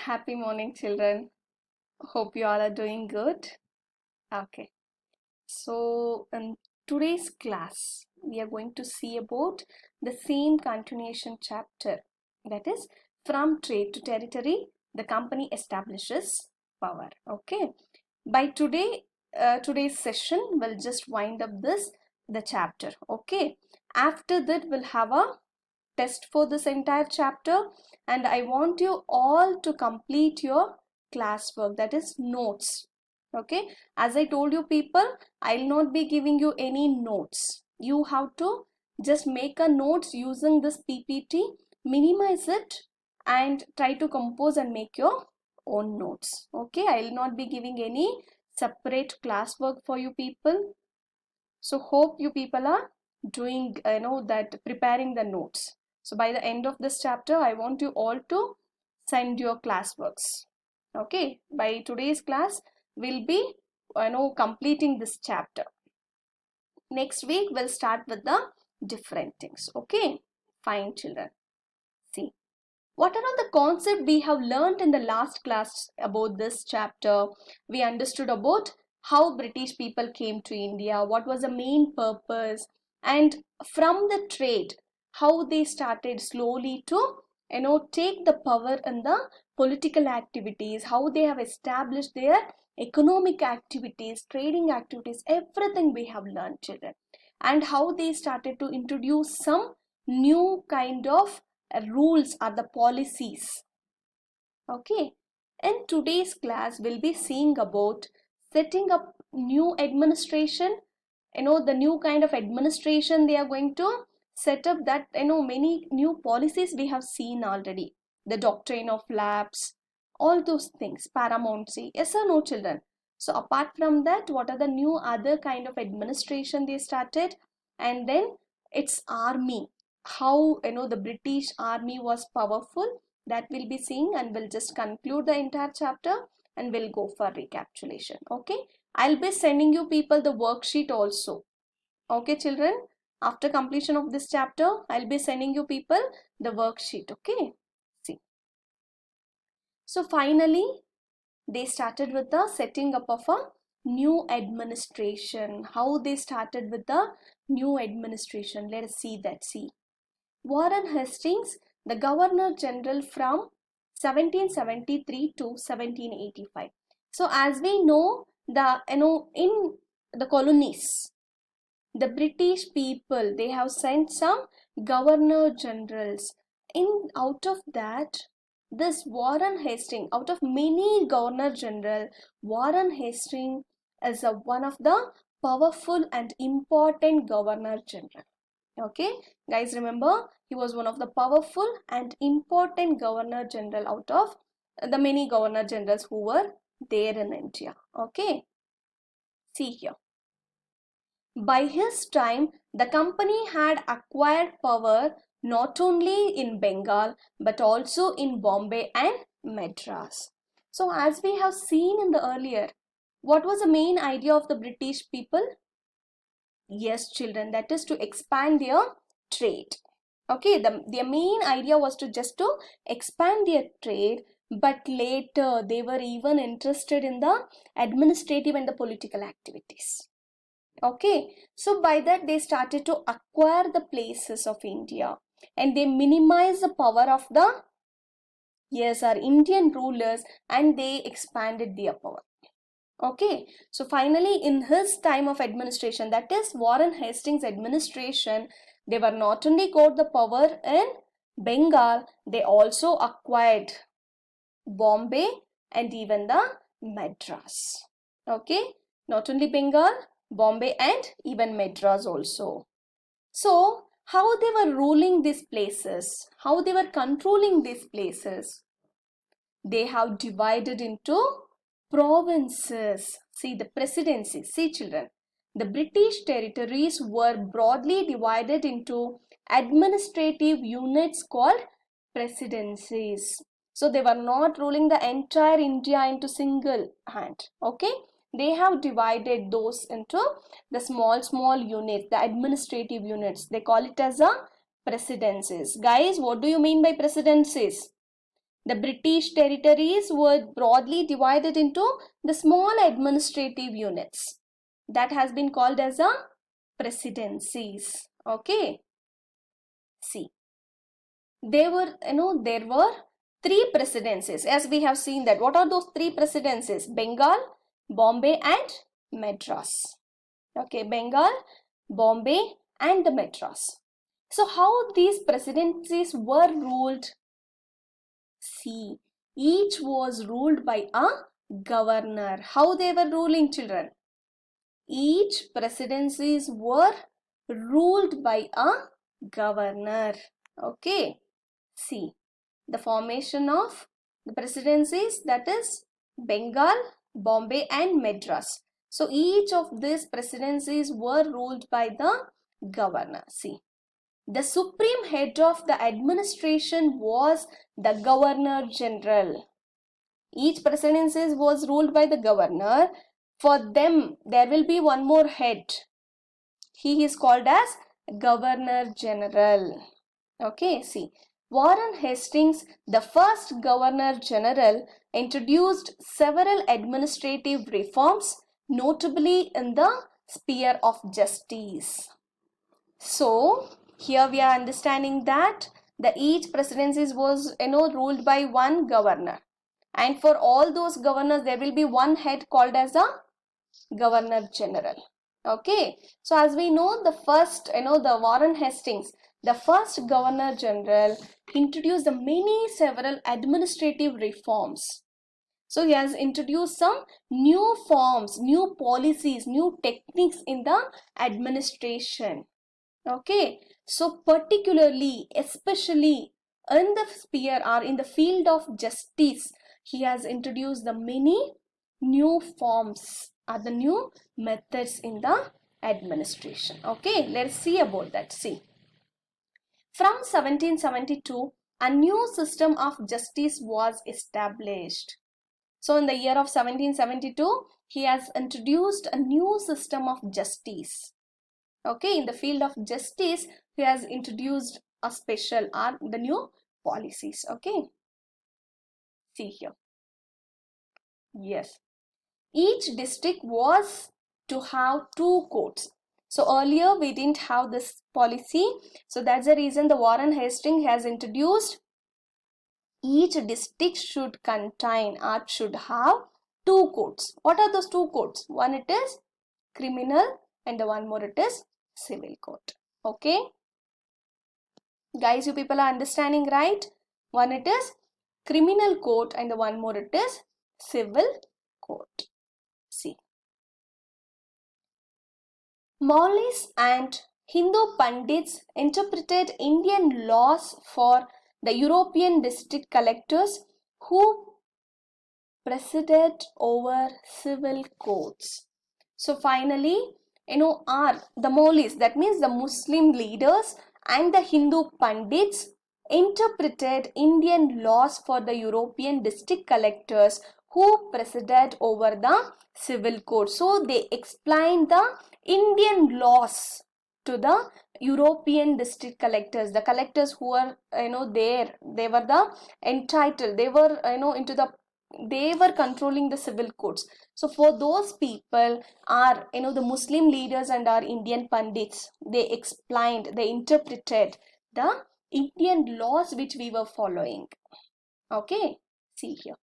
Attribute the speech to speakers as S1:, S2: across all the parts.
S1: Happy morning, children. Hope you all are doing good. Okay, so in today's class, we are going to see about the same continuation chapter, that is, from trade to territory, the company establishes power. Okay, by today's session, we'll just wind up the chapter. Okay, after that, we'll have a test for this entire chapter, and I want you all to complete your classwork, that is notes. Okay, as I told you people, I'll not be giving you any notes. You have to just make a notes using this PPT, minimize it and try to compose and make your own notes. Okay, I'll not be giving any separate classwork for you people. So hope you people are doing that, preparing the notes. So by the end of this chapter, I want you all to send your classworks. Okay, by today's class, we'll be completing this chapter. Next week, we'll start with the different things. Okay, fine, children. See, what are all the concepts we have learned in the last class about this chapter? We understood about how British people came to India, what was the main purpose, and from the trade, how they started slowly to take the power in the political activities, how they have established their economic activities, trading activities, everything we have learned, children, and how they started to introduce some new kind of rules or the policies. Okay, in today's class we'll be seeing about setting up new administration, the new kind of administration they are going to set up, that many new policies we have seen already, the doctrine of lapse, all those things, paramountcy. Yes or no, children? So apart from that, what are the new other kind of administration they started? And then it's army, how the British army was powerful, that we'll be seeing, and we'll just conclude the entire chapter and we'll go for recapitulation. Okay, I'll be sending you people the worksheet also. Okay, children, after completion of this chapter, I'll be sending you people the worksheet. Okay, see. So finally, they started with the setting up of a new administration. How they started with the new administration? Let us see that. See, Warren Hastings, the Governor General from 1773 to 1785. So as we know, in the colonies, the British people, they have sent some Governor Generals. Out of that, this Warren Hastings, out of many Governor General, Warren Hastings is one of the powerful and important Governor General. Okay, guys, remember, he was one of the powerful and important Governor General out of the many Governor Generals who were there in India. Okay, see here. By his time, the company had acquired power not only in Bengal but also in Bombay and Madras. So as we have seen in the earlier, what was the main idea of the British people? Yes, children, that is to expand their trade. Okay, their main idea was to just to expand their trade, but later they were even interested in the administrative and the political activities. Okay, so by that they started to acquire the places of India and they minimized the power of the, yes, our Indian rulers, and they expanded their power. Okay, so finally in his time of administration, that is Warren Hastings administration, they were not only got the power in Bengal, they also acquired Bombay and even the Madras. Okay, not only Bengal, Bombay and even Madras also. So how they were ruling these places, how they were controlling these places? They have divided into provinces. See, the presidencies. See, children, the British territories were broadly divided into administrative units called presidencies. So they were not ruling the entire India into single hand. Okay, they have divided those into the small units, the administrative units. They call it as a presidencies. Guys, what do you mean by presidencies? The British territories were broadly divided into the small administrative units that has been called as a presidencies. Okay. See, there were three presidencies, as we have seen that. What are those three presidencies? Bengal, Bombay and Madras. Okay, Bengal, Bombay and the Madras. So how these presidencies were ruled? See, each was ruled by a governor. How they were ruling, children? Each presidencies were ruled by a governor. Okay. See, the formation of the presidencies, that is Bengal, Bombay and Madras. So each of these presidencies were ruled by the governor. See, the supreme head of the administration was the Governor General. Each presidency was ruled by the governor. For them, there will be one more head. He is called as Governor General. Okay, see. Warren Hastings, the first Governor General, introduced several administrative reforms, notably in the sphere of justice. So, here we are understanding that each presidency was ruled by one governor, and for all those governors there will be one head called as a Governor General. Okay, so as we know, the first the Warren Hastings, the first Governor General, introduced several administrative reforms. So he has introduced some new forms, new policies, new techniques in the administration. Okay, so particularly, especially in the sphere or in the field of justice, he has introduced the many new forms or the new methods in the administration. Okay, let's see about that. See, from 1772, a new system of justice was established. So in the year of 1772, he has introduced a new system of justice. Okay, in the field of justice, he has introduced a special or the new policies. Okay, see here. Yes, each district was to have 2 courts. So earlier we didn't have this policy. So that's the reason the Warren Hastings has introduced each district should contain or should have 2 courts. What are those 2 courts? One it is criminal and the one more it is civil court. Okay, guys, you people are understanding, right? One it is criminal court and the one more it is civil court. See, Maulvis and Hindu pandits interpreted Indian laws for the European district collectors who presided over civil courts. So finally, are the Maulvis, that means the Muslim leaders, and the Hindu pandits interpreted Indian laws for the European district collectors who presided over the civil court. So they explained the Indian laws to the European district collectors, the collectors who were there. They were the entitled, they were they were controlling the civil courts. So for those people are the Muslim leaders and our Indian pandits, they explained, they interpreted the Indian laws which we were following. Okay, see here.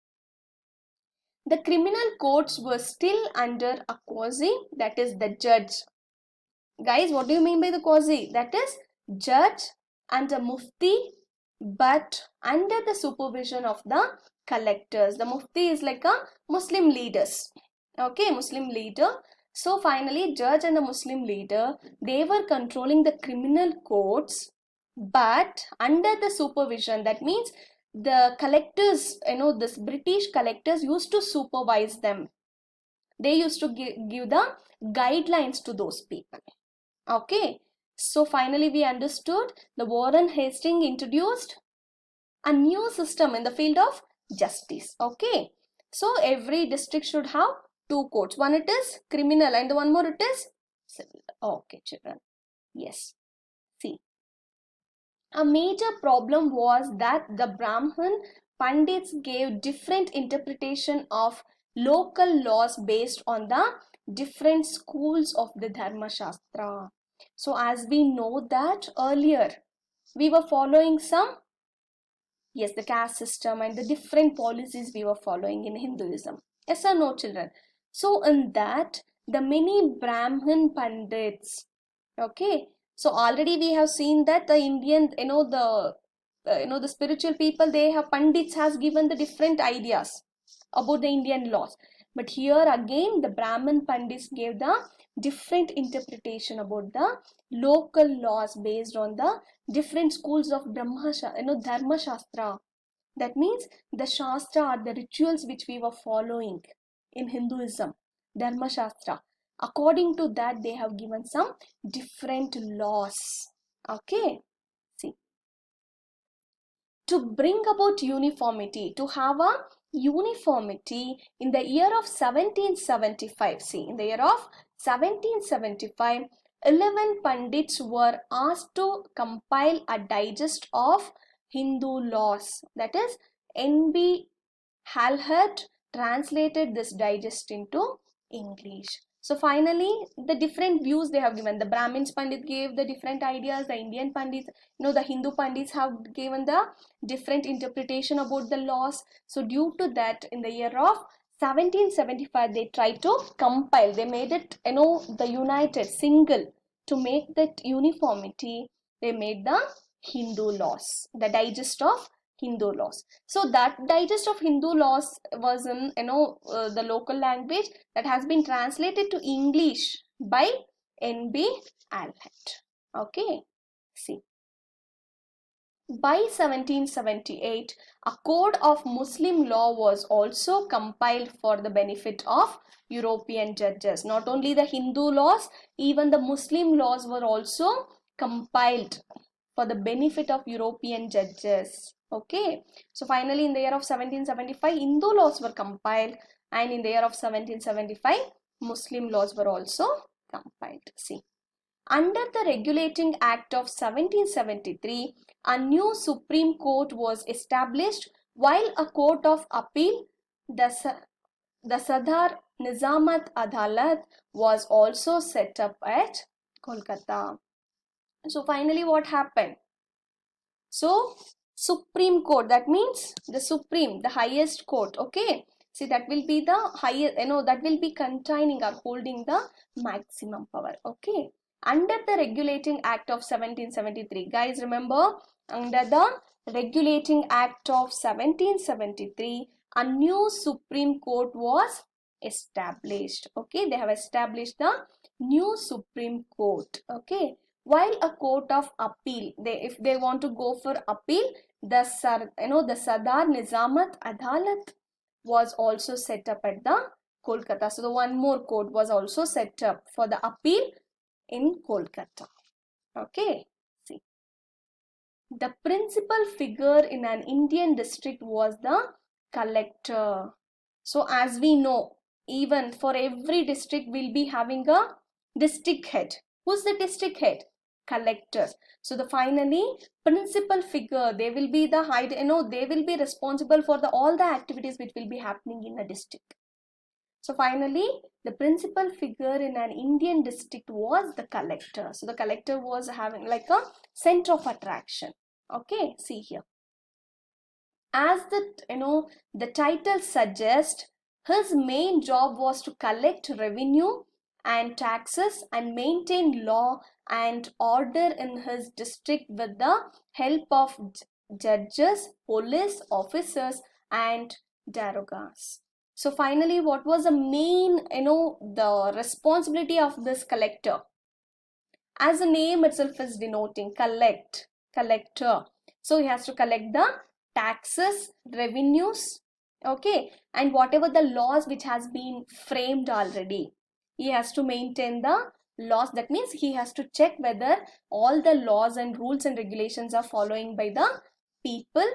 S1: The criminal courts were still under a qazi, that is the judge. Guys, what do you mean by the qazi? That is judge and a mufti, but under the supervision of the collectors. The mufti is like a Muslim leaders. Okay, Muslim leader. So finally, judge and the Muslim leader, they were controlling the criminal courts, but under the supervision. That means the collectors, this British collectors used to supervise them. They used to give the guidelines to those people. Okay, so finally we understood the Warren Hastings introduced a new system in the field of justice. Okay, so every district should have 2 courts. One it is criminal and the one more it is civil. Okay, children. Yes. See, a major problem was that the Brahmin pandits gave different interpretation of local laws based on the different schools of the Dharma Shastra. So as we know that earlier, we were following some, yes, the caste system and the different policies we were following in Hinduism. Yes or no, children? So in that, the many Brahmin pandits, okay, so already we have seen that the Indian, the spiritual people, they have pandits has given the different ideas about the Indian laws. But here again, the Brahmin pandits gave the different interpretation about the local laws based on the different schools of Dharma Shastra. That means the Shastra are the rituals which we were following in Hinduism, Dharma Shastra. According to that, they have given some different laws. Okay, see. To bring about uniformity, to have a uniformity in the year of 1775. See, in the year of 1775, 11 pandits were asked to compile a digest of Hindu laws. That is, N.B. Halhed translated this digest into English. So finally, the different views they have given. The Brahmins Pandit gave the different ideas. The Indian Pandits, the Hindu Pandits have given the different interpretation about the laws. So due to that, in the year of 1775, they tried to compile. They made it, the united, single. To make that uniformity, they made the Hindu laws, the digest of Hindu laws. So that digest of Hindu laws was in the local language that has been translated to English by N.B. Halhed. Okay, see. By 1778, a code of Muslim law was also compiled for the benefit of European judges. Not only the Hindu laws, even the Muslim laws were also compiled for the benefit of European judges. Okay, so finally in the year of 1775, Hindu laws were compiled, and in the year of 1775, Muslim laws were also compiled. See, under the Regulating Act of 1773, a new Supreme Court was established, while a Court of Appeal, the Sadar Nizamat Adalat, was also set up at Kolkata. So finally what happened? So Supreme Court, that means the Supreme, the highest court. Okay, see, that will be the highest, that will be containing or holding the maximum power. Okay, under the Regulating Act of 1773, guys, remember, under the Regulating Act of 1773, a new Supreme Court was established. Okay, they have established the new Supreme Court. Okay, while a court of appeal, if they want to go for appeal, the Sadar Nizamat Adalat was also set up at the Kolkata. So the one more court was also set up for the appeal in Kolkata. Okay, see. The principal figure in an Indian district was the collector. So as we know, even for every district we'll be having a district head. Who's the district head? Collectors. So the finally principal figure, they will be the they will be responsible for all the activities which will be happening in a district. So finally, the principal figure in an Indian district was the collector. So the collector was having like a center of attraction. Okay, see here. As the title suggests, his main job was to collect revenue and taxes and maintain law and order in his district with the help of judges, police officers, and darogas. So finally, what was the main, the responsibility of this collector? As the name itself is denoting, collector. So he has to collect the taxes, revenues, okay, and whatever the laws which has been framed already. He has to maintain the laws. That means he has to check whether all the laws and rules and regulations are following by the people,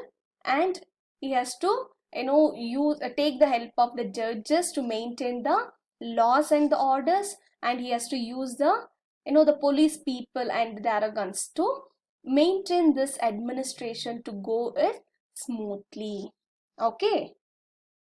S1: and he has to take the help of the judges to maintain the laws and the orders, and he has to use the the police people and the arrogance to maintain this administration to go it smoothly. Okay.